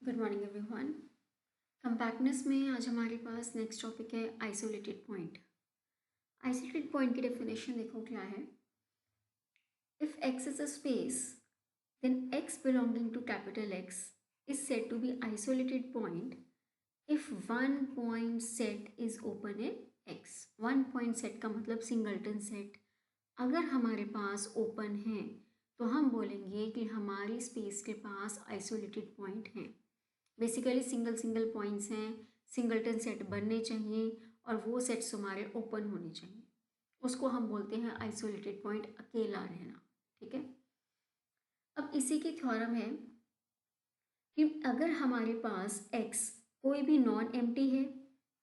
Good morning everyone. Compactness में आज हमारे पास नेक्स्ट टॉपिक है आइसोलेटेड पॉइंट। आइसोलेटेड पॉइंट की डेफिनेशन देखो क्या है। If x is a space then x belonging to capital X is said to be isolated point if one point set is open in X। One point set का मतलब singleton set अगर हमारे पास open है तो हम बोलेंगे कि हमारी स्पेस के पास आइसोलेटेड पॉइंट हैं। बेसिकली सिंगल सिंगल पॉइंट्स हैं, सिंगलटन सेट बनने चाहिए और वो सेट्स हमारे ओपन होने चाहिए। उसको हम बोलते हैं आइसोलेटेड पॉइंट, अकेला रहना। ठीक है। अब इसी की थ्योरम है कि अगर हमारे पास x कोई भी नॉन एम्प्टी है,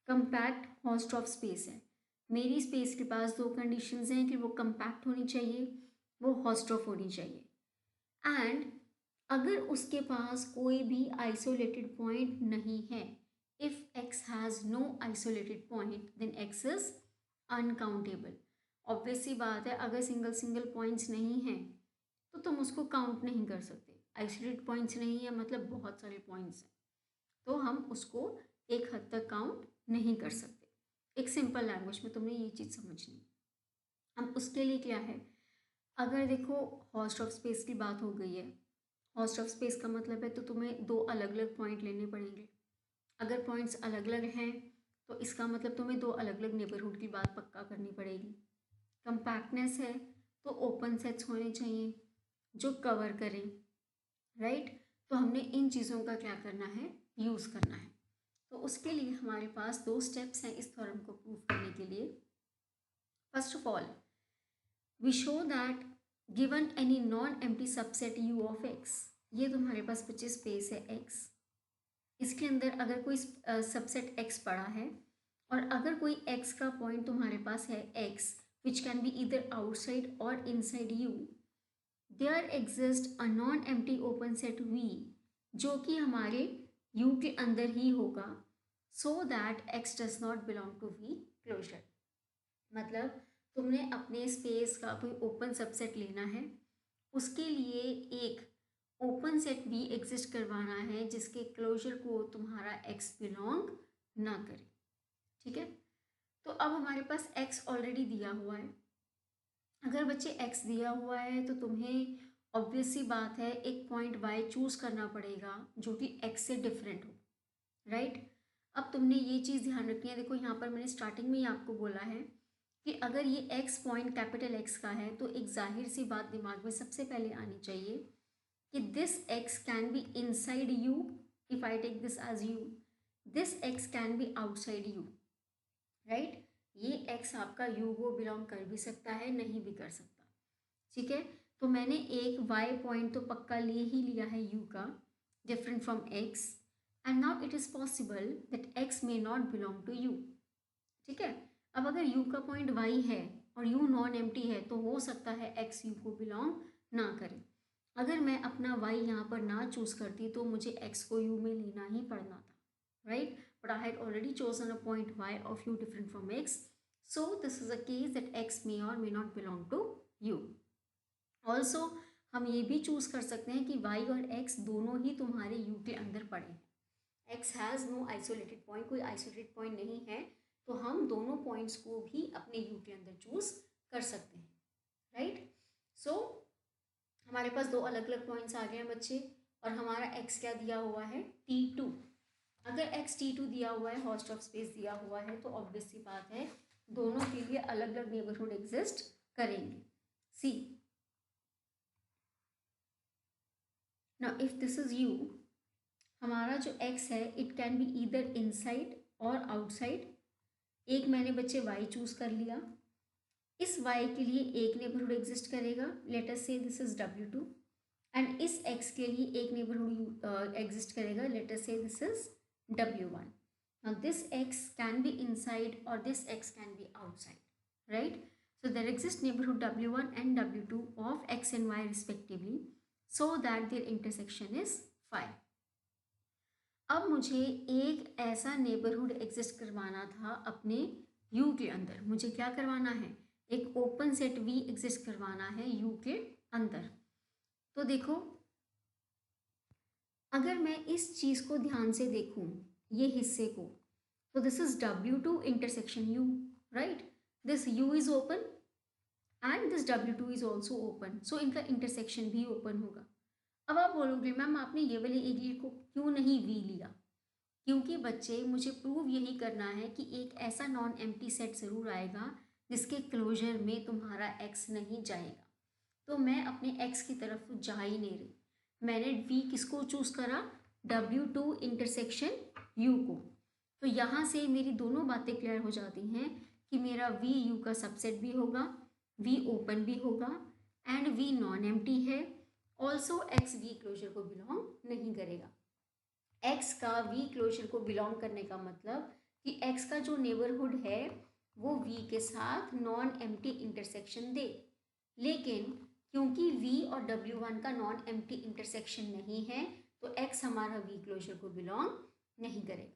कंपैक्ट हॉस्ट ऑफ स्पेस है। मेरी स्पेस के पास दो कंडीशंस हैं कि वो कंपैक्ट होनी चाहिए, वो हॉस्ट ऑफ होनी चाहिए। एंड अगर उसके पास कोई भी आइसोलेटेड पॉइंट नहीं है, if x has no isolated point then x is uncountable. Obvious सी बात है, अगर सिंगल सिंगल पॉइंट्स नहीं हैं तो तुम उसको काउंट नहीं कर सकते। आइसोलेटेड पॉइंट्स नहीं है मतलब बहुत सारे पॉइंट्स हैं, तो हम उसको एक हद तक काउंट नहीं कर सकते। एक सिंपल लैंग्वेज में तुमने ये चीज़ समझनी। हम उसके लिए क्या है, अगर देखो हॉस्ट ऑफ स्पेस की बात हो गई है, हॉस्ट ऑफ स्पेस का मतलब है तो तुम्हें दो अलग अलग पॉइंट लेने पड़ेंगे। अगर पॉइंट्स अलग अलग हैं तो इसका मतलब तुम्हें दो अलग अलग नेबरहुड की बात पक्का करनी पड़ेगी। कंपैक्टनेस है तो ओपन सेट्स होने चाहिए जो कवर करें, राइट। तो हमने इन चीज़ों का क्या करना है, यूज़ करना है। तो उसके लिए हमारे पास दो स्टेप्स हैं इस थ्योरम को प्रूव करने के लिए। First of all we show that given any non empty subset u of x, ये तुम्हारे पास बच्चे स्पेस है x, इसके अंदर अगर कोई सबसेट x पड़ा है और अगर कोई x का पॉइंट तुम्हारे पास है x which can be either outside और inside u, there exist a non empty open set v जो कि हमारे u के अंदर ही होगा, so that x does not belong to v closure. मतलब तुमने अपने स्पेस का कोई ओपन सबसेट लेना है, उसके लिए एक ओपन सेट भी एग्जिस्ट करवाना है जिसके क्लोजर को तुम्हारा x बिलोंग ना करे। ठीक है। तो अब हमारे पास x ऑलरेडी दिया हुआ है। अगर बच्चे x दिया हुआ है तो तुम्हें ऑब्वियस सी बात है एक पॉइंट y चूज करना पड़ेगा जो कि x से डिफरेंट हो, राइट। अब तुमने ये चीज़ ध्यान रखनी है। देखो यहाँ पर मैंने स्टार्टिंग में ही आपको बोला है कि अगर ये x पॉइंट कैपिटल X का है तो एक जाहिर सी बात दिमाग में सबसे पहले आनी चाहिए कि this x can be inside U, if I take this as U, this x can be outside U, right. ये x आपका u को बिलोंग कर भी सकता है, नहीं भी कर सकता। ठीक है। तो मैंने एक y पॉइंट तो पक्का ले ही लिया है u का, different from x, and now it is possible that x may not belong to u। ठीक है। अब अगर u का पॉइंट y है और u नॉन एम्प्टी है तो हो सकता है x u को बिलोंग ना करे। अगर मैं अपना y यहाँ पर ना चूज करती तो मुझे x को u में लेना ही पड़ना था, right. But I had already chosen a point y of u different from x, so this is a case that x may or may not belong to u। Also हम ये भी choose कर सकते हैं कि y और x दोनों ही तुम्हारे u के अंदर पड़े हैं। x has no isolated point, कोई आइसोलेटेड पॉइंट नहीं है, तो हम दोनों पॉइंट्स को भी अपने u के अंदर चूज कर सकते हैं, राइट। सो हमारे पास दो अलग अलग पॉइंट्स आ गए हैं बच्चे, और हमारा x क्या दिया हुआ है, t2। अगर x t2 दिया हुआ है, हॉस्ट ऑफ स्पेस दिया हुआ है, तो ऑब्वियस सी बात है दोनों के लिए अलग अलग नेबरहुड एग्जिस्ट करेंगे। See now if this is u, हमारा जो x है it can be either inside और आउटसाइड। एक मैंने बच्चे y चूज कर लिया, इस y के लिए एक नेबरहुड एग्जिस्ट करेगा, लेट अस से दिस इज w2, एंड इस x के लिए एक नेबरहुड एग्जिस्ट करेगा, लेट अस से this is w1। now this x can be inside or this x can be outside, right. So there exists neighborhood w1 and w2 of x and y respectively, so that their intersection is 5। अब मुझे एक ऐसा neighbourhood exist करवाना था अपने u के अंदर। मुझे क्या करवाना है, एक ओपन सेट v एग्जिस्ट करवाना है u के अंदर। तो देखो अगर मैं इस चीज़ को ध्यान से देखूं, ये हिस्से को, तो this is W2 intersection U, right? This U is open and this W2 is also open, so इनका इंटरसेक्शन भी ओपन होगा। अब आप बोलोगे मैम आपने ये वाले एरिया को क्यों नहीं V लिया? क्योंकि बच्चे मुझे प्रूव यही करना है कि एक ऐसा नॉन एम्प्टी सेट ज़रूर आएगा जिसके क्लोजर में तुम्हारा x नहीं जाएगा। तो मैं अपने x की तरफ तो जा ही नहीं रही, मैंने v किसको चूज़ करा? W2 इंटरसेक्शन u को। तो यहाँ से मेरी दोनों बातें क्लियर हो जाती हैं कि मेरा v u का सबसेट भी होगा, v ओपन भी होगा एंड v नॉन एम्प्टी है। ऑल्सो x v क्लोजर को बिलोंग नहीं करेगा। x का v क्लोजर को बिलोंग करने का मतलब कि x का जो नेबरहुड है वो v के साथ नॉन एम्प्टी इंटरसेक्शन दे, लेकिन क्योंकि v और W1 का नॉन एम्प्टी इंटरसेक्शन नहीं है तो x हमारा v क्लोजर को बिलोंग नहीं करेगा।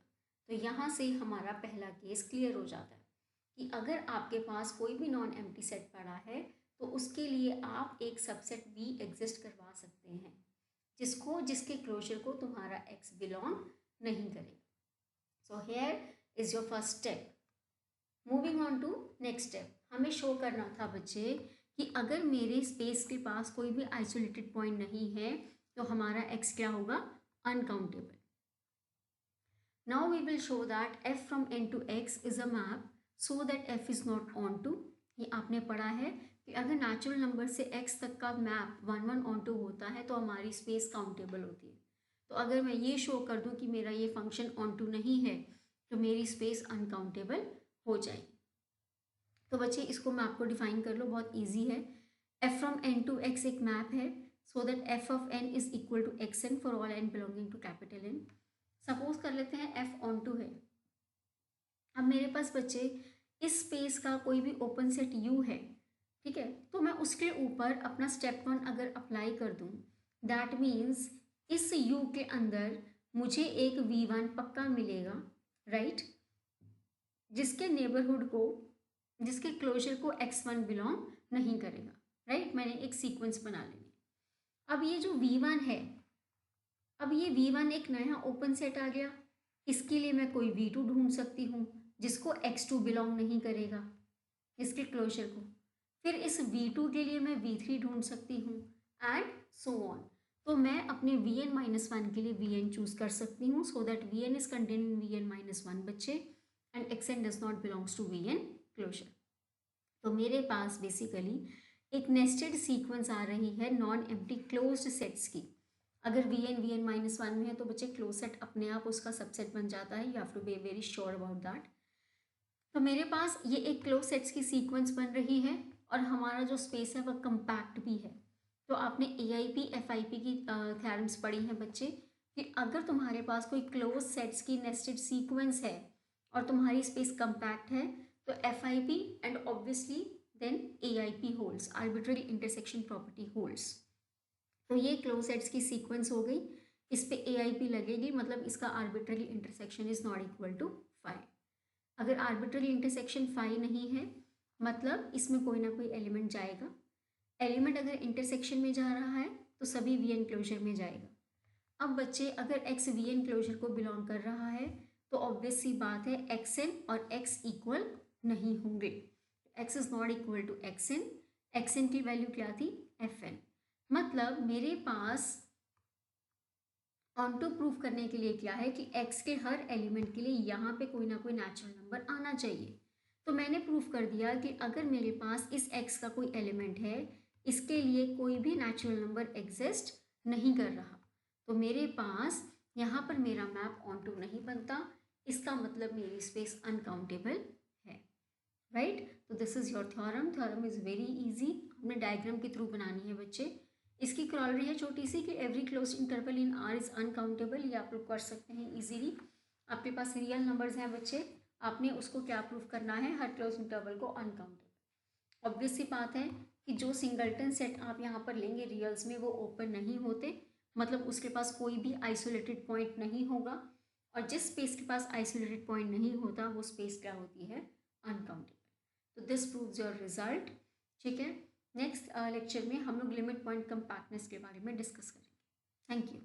तो यहाँ से हमारा पहला केस क्लियर हो जाता है कि अगर आपके पास कोई भी नॉन एम्प्टी सेट पड़ा है तो उसके लिए आप एक सबसेट v एग्जिस्ट करवा सकते हैं जिसके क्लोजर को तुम्हारा x बिलोंग नहीं करेगा। So here is your first step. Moving on to next step, हमें शो करना था बच्चे कि अगर मेरे स्पेस के पास कोई भी आइसोलेटेड पॉइंट नहीं है तो हमारा x क्या होगा? Uncountable. Now we will show that f from n to x is a map so that f is not onto. ये आपने पढ़ा है कि अगर नेचुरल नंबर से x तक का मैप 1 1 ऑन टू होता है तो हमारी स्पेस काउंटेबल होती है। तो अगर मैं ये शो कर दूं कि मेरा ये फंक्शन ऑन टू नहीं है तो मेरी स्पेस अनकाउंटेबल हो जाएगी। तो बच्चे इसको मैप को डिफाइन कर लो, बहुत ईजी है। f from n to x एक मैप है so that f of n is equal to xn for all n belonging to capital N। Suppose कर लेते हैं f ऑन टू है। अब मेरे पास बच्चे इस स्पेस का कोई भी ओपन सेट u है, ठीक है, तो मैं उसके ऊपर अपना स्टेप 1 अगर अप्लाई कर दूं, दैट मीन्स इस u के अंदर मुझे एक v1 पक्का मिलेगा, राइट? जिसके नेबरहुड को, जिसके क्लोजर को x1 बिलोंग नहीं करेगा, राइट? मैंने एक सीक्वेंस बना लेनी। अब ये जो v1 है, अब ये v1 एक नया ओपन सेट आ गया, इसके लिए मैं कोई v2 ढूंढ सकती हूँ जिसको x2 बिलोंग नहीं करेगा, इसके क्लोजर को। फिर इस v2 के लिए मैं v3 ढूंढ सकती हूँ एंड सो ऑन। तो मैं अपने vn-1 के लिए vn चूज कर सकती हूँ so that vn is contain in vn-1 बच्चे and xn does not belongs to vn closure. तो मेरे पास बेसिकली एक नेस्टेड सीक्वेंस आ रही है नॉन एम्प्टी क्लोज्ड सेट्स की। अगर vn-1 में है तो बच्चे क्लोज सेट अपने आप उसका सबसेट बन जाता है, you have to be very sure about that. तो मेरे पास ये एक क्लोज सेट्स की सीक्वेंस बन रही है और हमारा जो स्पेस है वह कंपैक्ट भी है। तो आपने AIP FIP की थ्योरम्स पढ़ी हैं बच्चे कि अगर तुम्हारे पास कोई क्लोज सेट्स की नेस्टेड सीक्वेंस है और तुम्हारी स्पेस कंपैक्ट है तो FIP and obviously then AIP holds, arbitrary intersection property holds. तो ये क्लोज सेट्स की सीक्वेंस हो गई, इस पे AIP लगेगी, मतलब इसका arbitrary intersection is not equal to 5। अगर आर्बिट्ररी इंटरसेक्शन 5 नहीं है मतलब इसमें कोई ना कोई एलिमेंट जाएगा। एलिमेंट अगर इंटरसेक्शन में जा रहा है तो सभी VN क्लोजर में जाएगा। अब बच्चे अगर x VN क्लोजर को बिलोंग कर रहा है तो ऑब्वियस सी बात है xn और x इक्वल नहीं होंगे। x is not equal to xn, xn की वैल्यू क्या थी? fn। मतलब मेरे पास ऑन टू प्रूफ करने के लिए क्या है कि x के हर एलिमेंट के लिए यहाँ पे कोई ना कोई नेचुरल नंबर आना चाहिए। तो मैंने प्रूफ कर दिया कि अगर मेरे पास इस x का कोई एलिमेंट है, इसके लिए कोई भी नेचुरल नंबर एग्जिस्ट नहीं कर रहा, तो मेरे पास यहाँ पर मेरा मैप ऑन टू नहीं बनता। इसका मतलब मेरी स्पेस अनकाउंटेबल है, राइट? तो this is your theorem. Theorem is very easy, हमने डायग्राम के थ्रू बनानी है बच्चे। इसकी क्रॉलरी है छोटी सी कि every close interval in R is uncountable, ये आप लोग कर सकते हैं इजीली। आपके पास रियल नंबर्स हैं बच्चे, आपने उसको क्या प्रूफ करना है? हर क्लोज इंटरवल को अनकाउंटेबल। ऑब्वियस सी बात है कि जो सिंगलटन सेट आप यहाँ पर लेंगे रियल्स में वो ओपन नहीं होते, मतलब उसके पास कोई भी आइसोलेटेड पॉइंट नहीं होगा, और जिस स्पेस के पास आइसोलेटेड पॉइंट नहीं होता वो स्पेस क्या होती है? अनकाउंटेबल। तो दिस प्रूव्स योर रिजल्ट, ठीक है। नेक्स्ट लेक्चर में हम लोग लिमिट पॉइंट कंपैक्टनेस के बारे में डिस्कस करेंगे। Thank you.